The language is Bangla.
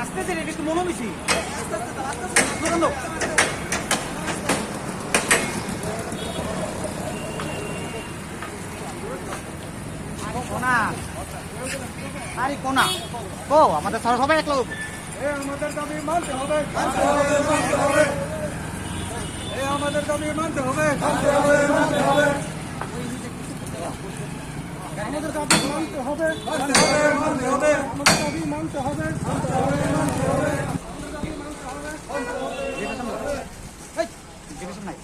আস্তে ধীরে একটু মনো বেশি কোনা আরে কোনা ও আমাদের স্যার সবাই একলা দেবো আমাদের দাবি মানতে হবে আমাদের দাবি মানতে হবে আমাদের দাবি মানতে হবে আমাদের দাবি মানতে হবে নাই